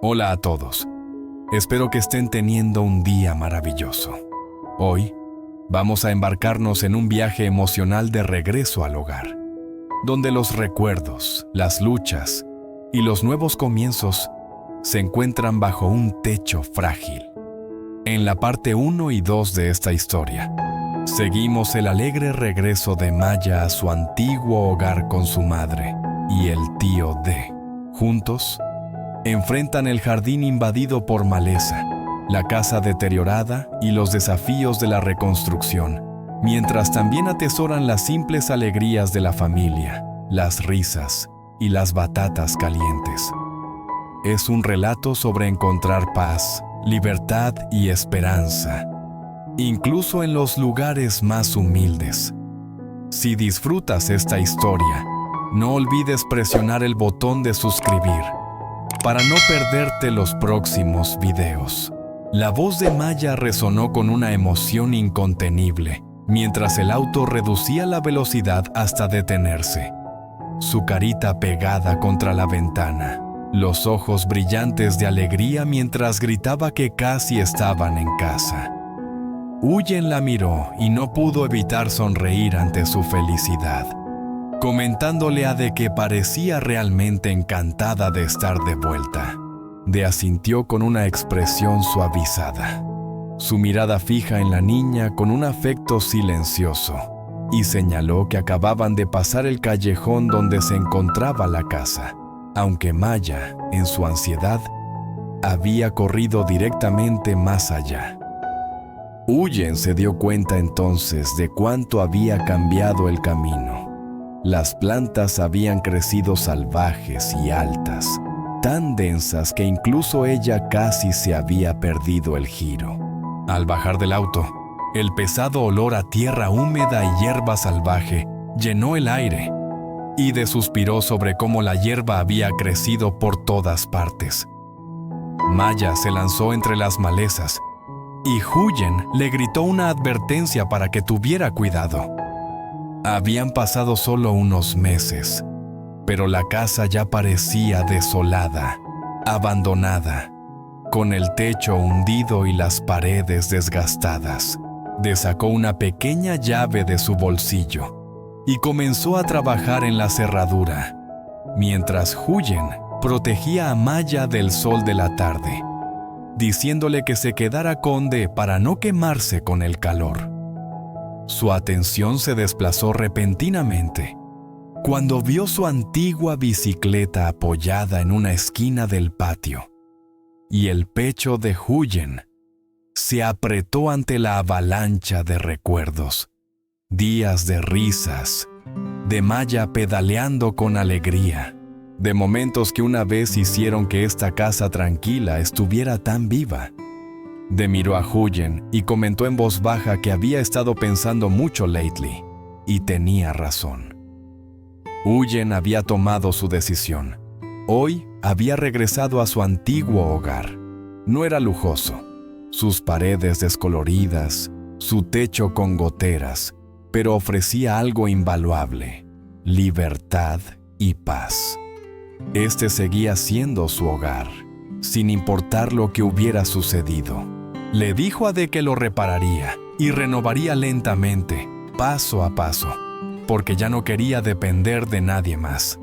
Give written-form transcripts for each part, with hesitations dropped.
Hola a todos. Espero que estén teniendo un día maravilloso. Hoy vamos a embarcarnos en un viaje emocional de regreso al hogar, donde los recuerdos, las luchas y los nuevos comienzos se encuentran bajo un techo frágil. En la parte 1 y 2 de esta historia, seguimos el alegre regreso de Maya a su antiguo hogar con su madre y el tío D. Juntos, enfrentan el jardín invadido por maleza, la casa deteriorada y los desafíos de la reconstrucción, mientras también atesoran las simples alegrías de la familia, las risas y las batatas calientes. Es un relato sobre encontrar paz, libertad y esperanza, incluso en los lugares más humildes. Si disfrutas esta historia, no olvides presionar el botón de suscribir para no perderte los próximos videos. La voz de Maya resonó con una emoción incontenible, mientras el auto reducía la velocidad hasta detenerse. Su carita pegada contra la ventana, los ojos brillantes de alegría mientras gritaba que casi estaban en casa. Huyen la miró y no pudo evitar sonreír ante su felicidad, comentándole a De que parecía realmente encantada de estar de vuelta. De asintió con una expresión suavizada, su mirada fija en la niña con un afecto silencioso, y señaló que acababan de pasar el callejón donde se encontraba la casa, aunque Maya, en su ansiedad, había corrido directamente más allá. Huyen se dio cuenta entonces de cuánto había cambiado el camino. Las plantas habían crecido salvajes y altas, tan densas que incluso ella casi se había perdido el giro. Al bajar del auto, el pesado olor a tierra húmeda y hierba salvaje llenó el aire, y De suspiró sobre cómo la hierba había crecido por todas partes. Maya se lanzó entre las malezas, y Huyen le gritó una advertencia para que tuviera cuidado. Habían pasado solo unos meses, pero la casa ya parecía desolada, abandonada, con el techo hundido y las paredes desgastadas. De sacó una pequeña llave de su bolsillo y comenzó a trabajar en la cerradura, mientras Huyen protegía a Maya del sol de la tarde, diciéndole que se quedara con De para no quemarse con el calor. Su atención se desplazó repentinamente cuando vio su antigua bicicleta apoyada en una esquina del patio, y el pecho de Huyen se apretó ante la avalancha de recuerdos, días de risas, de Maya pedaleando con alegría, de momentos que una vez hicieron que esta casa tranquila estuviera tan viva. De miró a Huyen y comentó en voz baja que había estado pensando mucho lately, y tenía razón. Huyen había tomado su decisión. Hoy había regresado a su antiguo hogar. No era lujoso, sus paredes descoloridas, su techo con goteras, pero ofrecía algo invaluable: libertad y paz. Este seguía siendo su hogar, sin importar lo que hubiera sucedido. Le dijo a De que lo repararía y renovaría lentamente, paso a paso, porque ya no quería depender de nadie más.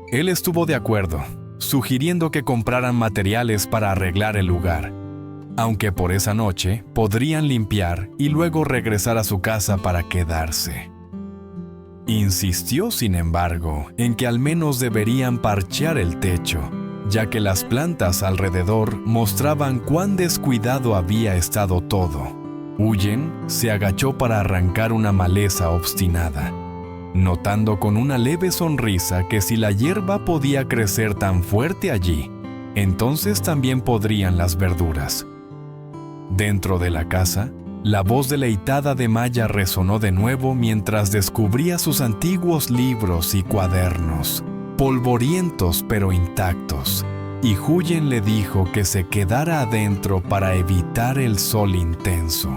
Él estuvo de acuerdo, sugiriendo que compraran materiales para arreglar el lugar, aunque por esa noche podrían limpiar y luego regresar a su casa para quedarse. Insistió, sin embargo, en que al menos deberían parchear el techo, ya que las plantas alrededor mostraban cuán descuidado había estado todo. Huyen se agachó para arrancar una maleza obstinada, notando con una leve sonrisa que si la hierba podía crecer tan fuerte allí, entonces también podrían las verduras. Dentro de la casa, la voz deleitada de Maya resonó de nuevo mientras descubría sus antiguos libros y cuadernos, polvorientos pero intactos, y Huyen le dijo que se quedara adentro para evitar el sol intenso.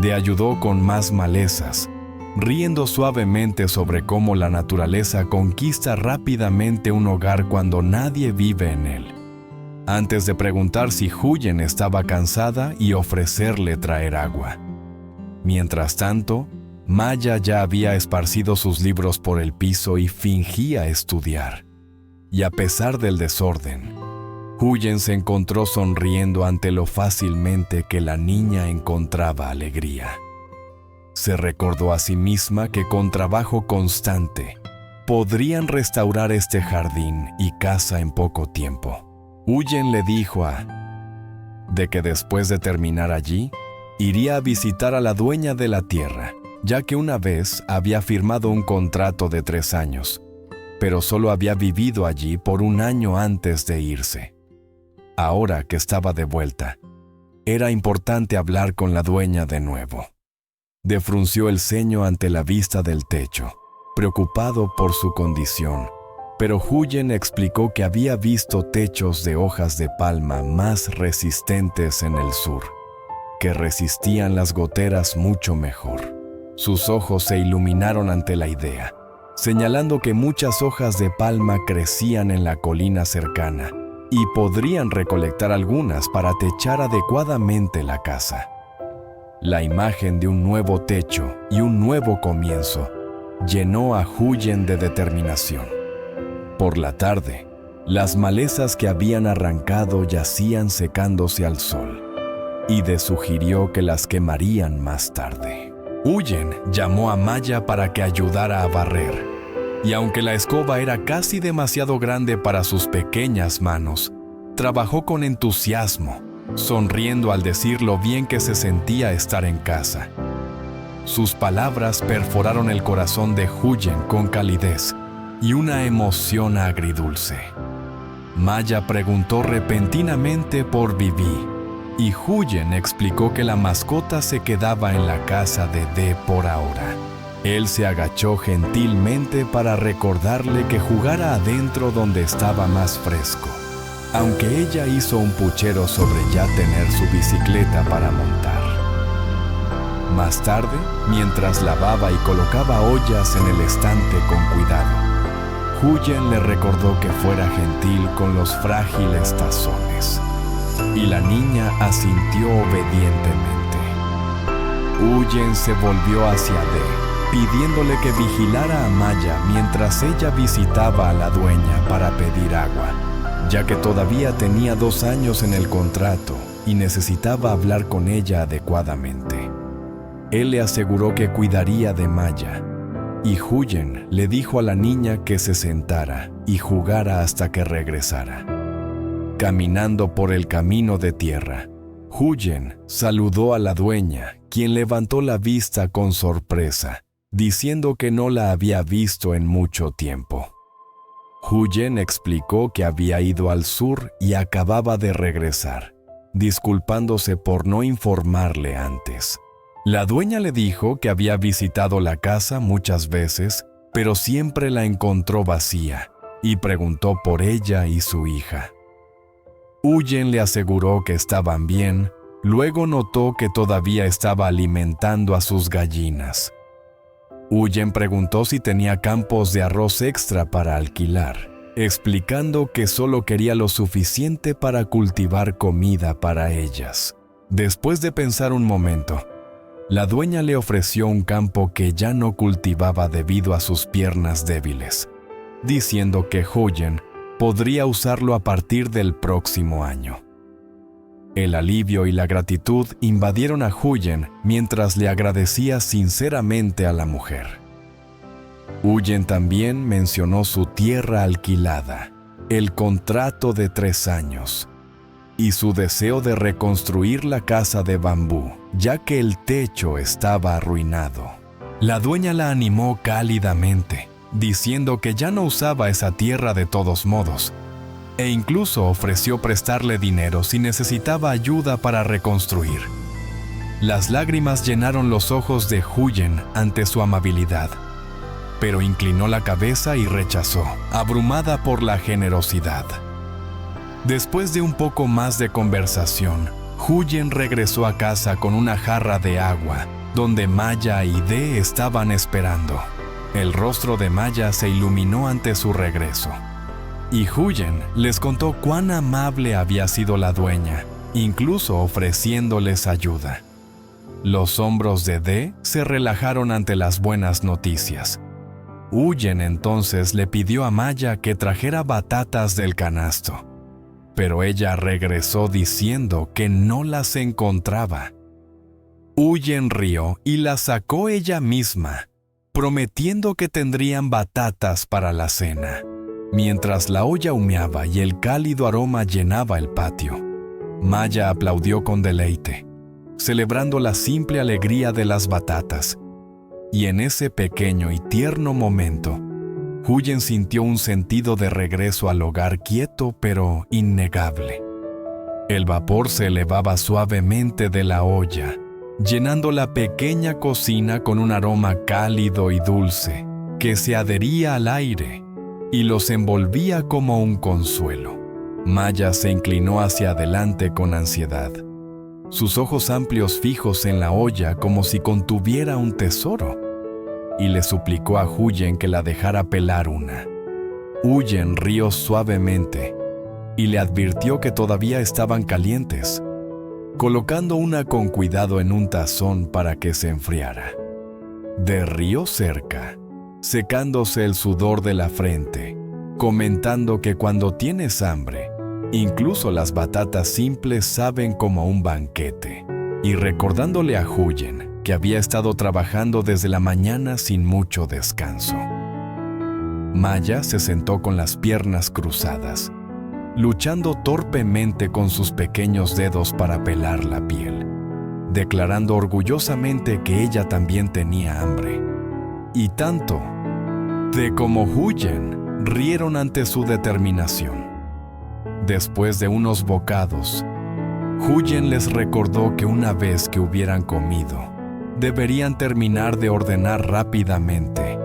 De ayudó con más malezas, riendo suavemente sobre cómo la naturaleza conquista rápidamente un hogar cuando nadie vive en él. antes de preguntar si Huyen estaba cansada y ofrecerle traer agua. Mientras tanto, Maya ya había esparcido sus libros por el piso y fingía estudiar. Y a pesar del desorden, Huyen se encontró sonriendo ante lo fácilmente que la niña encontraba alegría. Se recordó a sí misma que con trabajo constante podrían restaurar este jardín y casa en poco tiempo. Huyen le dijo de que después de terminar allí, iría a visitar a la dueña de la tierra, ya que una vez había firmado un contrato de 3 años, pero solo había vivido allí por 1 año antes de irse. Ahora que estaba de vuelta, era importante hablar con la dueña de nuevo. Frunció el ceño ante la vista del techo, preocupado por su condición, pero Huyen explicó que había visto techos de hojas de palma más resistentes en el sur, que resistían las goteras mucho mejor. Sus ojos se iluminaron ante la idea, señalando que muchas hojas de palma crecían en la colina cercana y podrían recolectar algunas para techar adecuadamente la casa. La imagen de un nuevo techo y un nuevo comienzo llenó a Huyen de determinación. Por la tarde, las malezas que habían arrancado yacían secándose al sol, y sugirió que las quemarían más tarde. Huyen llamó a Maya para que ayudara a barrer, y aunque la escoba era casi demasiado grande para sus pequeñas manos, trabajó con entusiasmo, sonriendo al decir lo bien que se sentía estar en casa. Sus palabras perforaron el corazón de Huyen con calidez y una emoción agridulce. Maya preguntó repentinamente por Vivi, y Huyen explicó que la mascota se quedaba en la casa de De por ahora. Él se agachó gentilmente para recordarle que jugara adentro donde estaba más fresco, aunque ella hizo un puchero sobre ya tener su bicicleta para montar. Más tarde, mientras lavaba y colocaba ollas en el estante con cuidado, Huyen le recordó que fuera gentil con los frágiles tazones, y la niña asintió obedientemente. Huyen se volvió hacia De, pidiéndole que vigilara a Maya mientras ella visitaba a la dueña para pedir agua, ya que todavía tenía 2 años en el contrato y necesitaba hablar con ella adecuadamente. Él le aseguró que cuidaría de Maya, y Huyen le dijo a la niña que se sentara y jugara hasta que regresara. Caminando por el camino de tierra, Huyen saludó a la dueña, quien levantó la vista con sorpresa, diciendo que no la había visto en mucho tiempo. Huyen explicó que había ido al sur y acababa de regresar, disculpándose por no informarle antes. La dueña le dijo que había visitado la casa muchas veces, pero siempre la encontró vacía, y preguntó por ella y su hija. Huyen le aseguró que estaban bien, luego notó que todavía estaba alimentando a sus gallinas. Huyen preguntó si tenía campos de arroz extra para alquilar, explicando que solo quería lo suficiente para cultivar comida para ellas. Después de pensar un momento, la dueña le ofreció un campo que ya no cultivaba debido a sus piernas débiles, diciendo que Huyen podría usarlo a partir del próximo año. El alivio y la gratitud invadieron a Huyen mientras le agradecía sinceramente a la mujer. Huyen también mencionó su tierra alquilada, el contrato de 3 años, y su deseo de reconstruir la casa de bambú, ya que el techo estaba arruinado. La dueña la animó cálidamente, diciendo que ya no usaba esa tierra de todos modos, e incluso ofreció prestarle dinero si necesitaba ayuda para reconstruir. Las lágrimas llenaron los ojos de Huyen ante su amabilidad, pero inclinó la cabeza y rechazó, abrumada por la generosidad. Después de un poco más de conversación, Huyen regresó a casa con una jarra de agua, donde Maya y De estaban esperando. El rostro de Maya se iluminó ante su regreso. Y Huyen les contó cuán amable había sido la dueña, incluso ofreciéndoles ayuda. Los hombros de De se relajaron ante las buenas noticias. Huyen entonces le pidió a Maya que trajera batatas del canasto, pero ella regresó diciendo que no las encontraba. Huyen rió y las sacó ella misma, prometiendo que tendrían batatas para la cena. Mientras la olla humeaba y el cálido aroma llenaba el patio, Maya aplaudió con deleite, celebrando la simple alegría de las batatas. Y en ese pequeño y tierno momento, Huyen sintió un sentido de regreso al hogar quieto pero innegable. El vapor se elevaba suavemente de la olla, llenando la pequeña cocina con un aroma cálido y dulce que se adhería al aire y los envolvía como un consuelo. Maya se inclinó hacia adelante con ansiedad, sus ojos amplios fijos en la olla como si contuviera un tesoro, y le suplicó a Huyen que la dejara pelar una. Huyen rió suavemente y le advirtió que todavía estaban calientes, colocando una con cuidado en un tazón para que se enfriara. De rió cerca, secándose el sudor de la frente, comentando que cuando tienes hambre, incluso las batatas simples saben como un banquete, y recordándole a Huyen que había estado trabajando desde la mañana sin mucho descanso. Maya se sentó con las piernas cruzadas, luchando torpemente con sus pequeños dedos para pelar la piel, declarando orgullosamente que ella también tenía hambre. Y tanto De como Huyen rieron ante su determinación. Después de unos bocados, Huyen les recordó que una vez que hubieran comido, deberían terminar de ordenar rápidamente,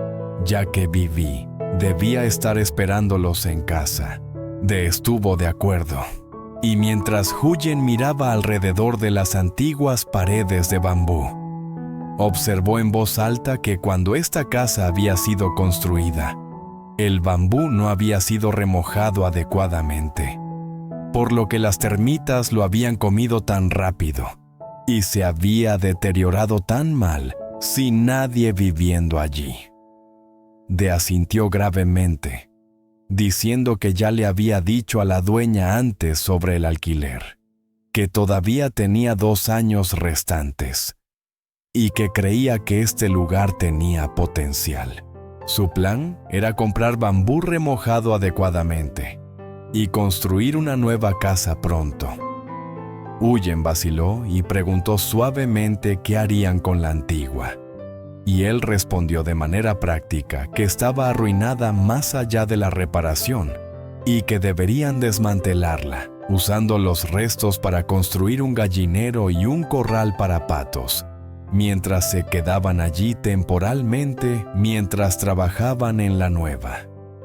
ya que Vivi debía estar esperándolos en casa. De estuvo de acuerdo, y mientras Huyen miraba alrededor de las antiguas paredes de bambú, observó en voz alta que cuando esta casa había sido construida, el bambú no había sido remojado adecuadamente, por lo que las termitas lo habían comido tan rápido y se había deteriorado tan mal sin nadie viviendo allí. De asintió gravemente, diciendo que ya le había dicho a la dueña antes sobre el alquiler, que todavía tenía 2 años restantes y que creía que este lugar tenía potencial. Su plan era comprar bambú remojado adecuadamente y construir una nueva casa pronto. Huyen vaciló y preguntó suavemente qué harían con la antigua, y él respondió de manera práctica que estaba arruinada más allá de la reparación y que deberían desmantelarla, usando los restos para construir un gallinero y un corral para patos, mientras se quedaban allí temporalmente mientras trabajaban en la nueva.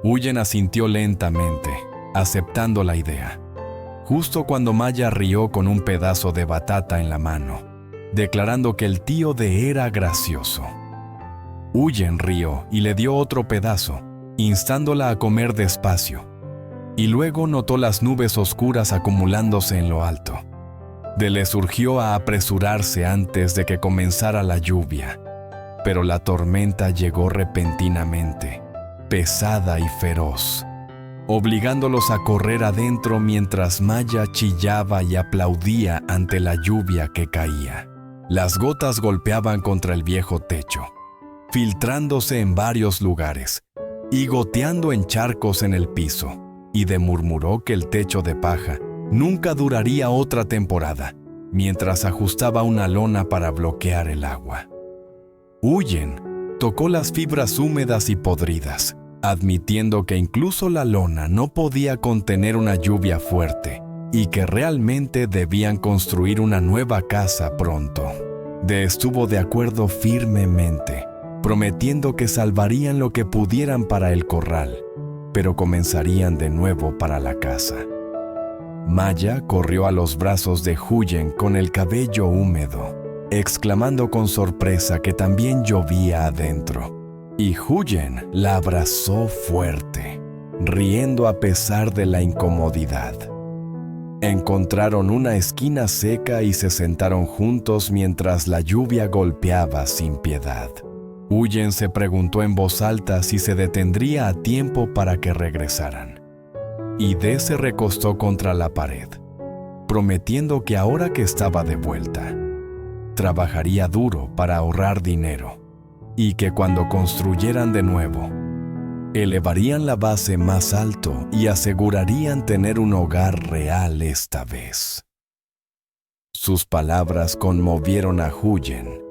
Huyen asintió lentamente, aceptando la idea, justo cuando Maya rió con un pedazo de batata en la mano, declarando que el tío de era gracioso. Huyen rió y le dio otro pedazo, instándola a comer despacio, y luego notó las nubes oscuras acumulándose en lo alto. Le surgió a apresurarse antes de que comenzara la lluvia, pero la tormenta llegó repentinamente, pesada y feroz, obligándolos a correr adentro mientras Maya chillaba y aplaudía ante la lluvia que caía. Las gotas golpeaban contra el viejo techo, filtrándose en varios lugares y goteando en charcos en el piso, y murmuró que el techo de paja nunca duraría otra temporada, mientras ajustaba una lona para bloquear el agua. Huyen tocó las fibras húmedas y podridas, admitiendo que incluso la lona no podía contener una lluvia fuerte y que realmente debían construir una nueva casa pronto. Estuvo de acuerdo firmemente, prometiendo que salvarían lo que pudieran para el corral, pero comenzarían de nuevo para la casa. Maya corrió a los brazos de Huyen con el cabello húmedo, exclamando con sorpresa que también llovía adentro, y Huyen la abrazó fuerte, riendo a pesar de la incomodidad. Encontraron una esquina seca y se sentaron juntos mientras la lluvia golpeaba sin piedad. Huyen se preguntó en voz alta si se detendría a tiempo para que regresaran. Y Dee se recostó contra la pared, prometiendo que ahora que estaba de vuelta, trabajaría duro para ahorrar dinero y que cuando construyeran de nuevo, elevarían la base más alto y asegurarían tener un hogar real esta vez. Sus palabras conmovieron a Huyen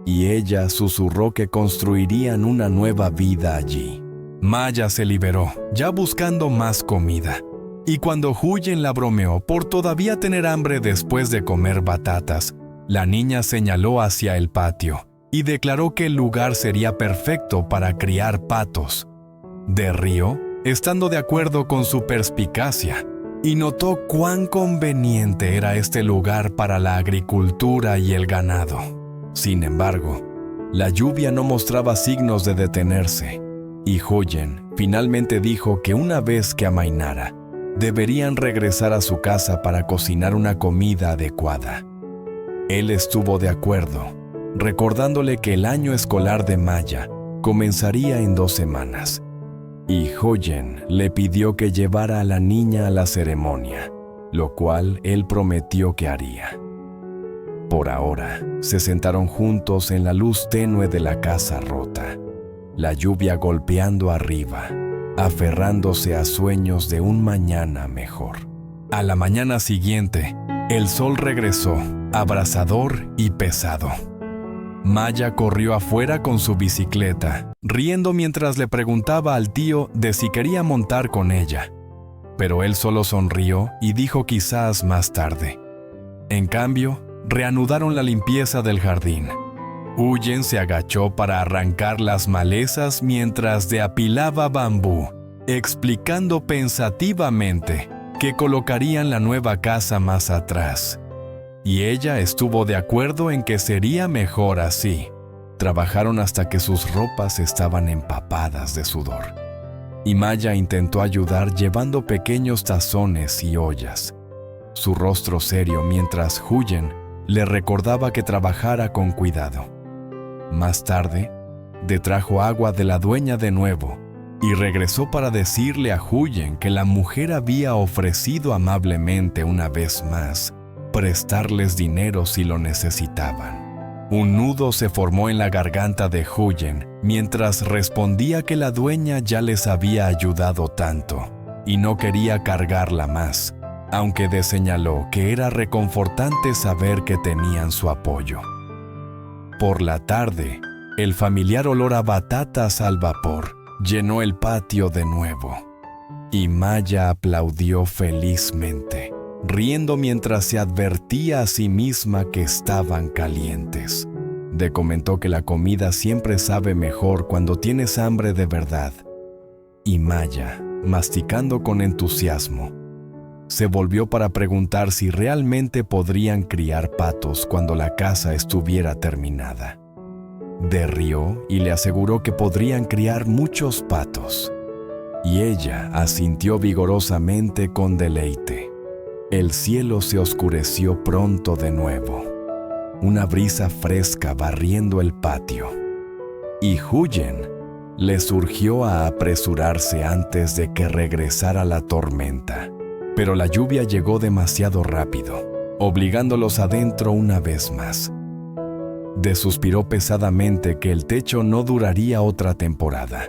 y ella susurró que construirían una nueva vida allí. Maya se liberó, ya buscando más comida. Y cuando Huyen la bromeó por todavía tener hambre después de comer batatas, la niña señaló hacia el patio y declaró que el lugar sería perfecto para criar patos. Dee rió, estando de acuerdo con su perspicacia, y notó cuán conveniente era este lugar para la agricultura y el ganado. Sin embargo, la lluvia no mostraba signos de detenerse, y Huyen finalmente dijo que una vez que amainara, deberían regresar a su casa para cocinar una comida adecuada. Él estuvo de acuerdo, recordándole que el año escolar de Maya comenzaría en 2 semanas, y Huyen le pidió que llevara a la niña a la ceremonia, lo cual él prometió que haría. Por ahora, se sentaron juntos en la luz tenue de la casa rota, la lluvia golpeando arriba, aferrándose a sueños de un mañana mejor. A la mañana siguiente, el sol regresó, abrasador y pesado. Maya corrió afuera con su bicicleta, riendo mientras le preguntaba al tío de si quería montar con ella. Pero él solo sonrió y dijo quizás más tarde. En cambio, reanudaron la limpieza del jardín. Huyen se agachó para arrancar las malezas mientras Dee apilaba bambú, explicando pensativamente que colocarían la nueva casa más atrás. Y ella estuvo de acuerdo en que sería mejor así. Trabajaron hasta que sus ropas estaban empapadas de sudor. Y Maya intentó ayudar llevando pequeños tazones y ollas, su rostro serio mientras Huyen le recordaba que trabajara con cuidado. Más tarde, Dee trajo agua de la dueña de nuevo y regresó para decirle a Huyen que la mujer había ofrecido amablemente una vez más prestarles dinero si lo necesitaban. Un nudo se formó en la garganta de Huyen mientras respondía que la dueña ya les había ayudado tanto y no quería cargarla más, aunque Dee señaló que era reconfortante saber que tenían su apoyo. Por la tarde, el familiar olor a batatas al vapor llenó el patio de nuevo, y Maya aplaudió felizmente, riendo mientras se advertía a sí misma que estaban calientes. Dee comentó que la comida siempre sabe mejor cuando tienes hambre de verdad, y Maya, masticando con entusiasmo, se volvió para preguntar si realmente podrían criar patos cuando la casa estuviera terminada. Dee rió y le aseguró que podrían criar muchos patos, y ella asintió vigorosamente con deleite. El cielo se oscureció pronto de nuevo, una brisa fresca barriendo el patio, y Huyen le surgió a apresurarse antes de que regresara la tormenta. Pero la lluvia llegó demasiado rápido, obligándolos adentro una vez más. Dee suspiró pesadamente que el techo no duraría otra temporada,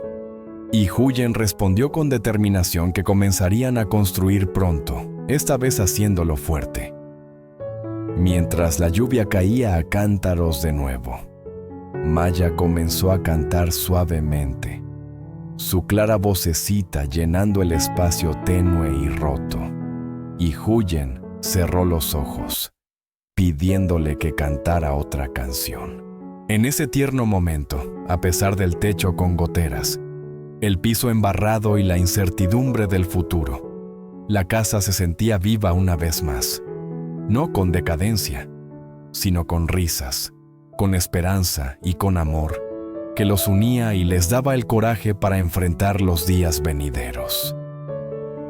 y Huyen respondió con determinación que comenzarían a construir pronto, esta vez haciéndolo fuerte. Mientras la lluvia caía a cántaros de nuevo, Maya comenzó a cantar suavemente, su clara vocecita llenando el espacio tenue y roto, y Huyen cerró los ojos, pidiéndole que cantara otra canción. En ese tierno momento, a pesar del techo con goteras, el piso embarrado y la incertidumbre del futuro, la casa se sentía viva una vez más, no con decadencia, sino con risas, con esperanza y con amor, que los unía y les daba el coraje para enfrentar los días venideros.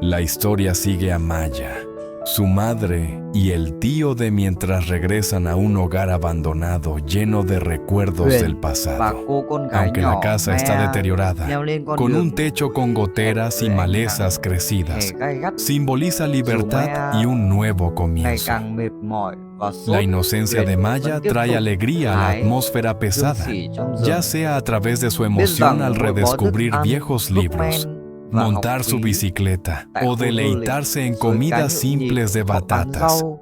La historia sigue a Maya, su madre y el tío de mientras regresan a un hogar abandonado lleno de recuerdos del Và pasado. cô con gái Aunque la nhỏ casa está Maya deteriorada, leo lên con con đường un techo con goteras y hẹp malezas hè crecidas, gai gắt, simboliza dù libertad Maya y un nuevo ngày comienzo. càng mệt mỏi và La sốt, inocencia de Huyền Maya vẫn tiếp trae tục alegría a la hái atmósfera dương pesada, sỉ trong ya rừng, sea a través de su biết emoción al rằng mỗi bó thức redescubrir ăn, viejos thuốc libros, men và học montar su phí bicicleta tại o khu du lịch deleitarse en rồi cá comidas nhậu nhịt simples de hoặc bán batatas. rau.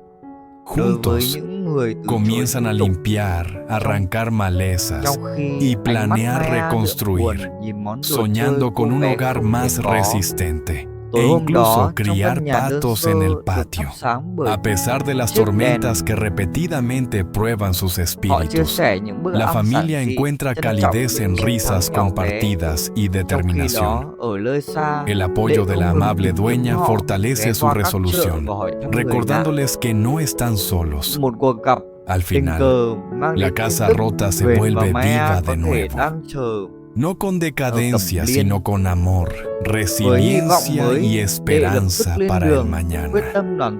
Đối với Juntos những người từ chối comienzan a tiếp tục, limpiar, arrancar malezas trong khi y ánh mắt planear Maya đượm reconstruir, buồn nhìn món đồ chơi soñando cô con un bé hogar không más nên có. resistente Tối e hôm incluso đó, trong criar căn nhà đơn patos sơ en el được patio. thắp sáng bởi A pesar de las chiếc tormentas que đèn, repetidamente prueban sus họ chia espíritus, sẻ những bữa la ăn familia giản dị, encuentra trân trọng calidez en những chiến risas thắng nhỏ bé. compartidas y Trong khi determinación. đó, ở nơi xa, El Lệ apoyo de không la ngừng amable tìm kiếm dueña họ, fortalece ghé su qua các chợ resolución, và hỏi thăm người lạ. recordándoles que no están solos. Một cuộc gặp Al tình final, cờ mang la đến tin casa tức rota se Huyền và vuelve Maya viva có de thể nuevo. đang chờ No con ở decadencia, Cẩm sino Liên. con amor, Với hy vọng resiliencia mới, y Lệ lập tức esperanza lên para el đường, quyết mañana. tâm đoàn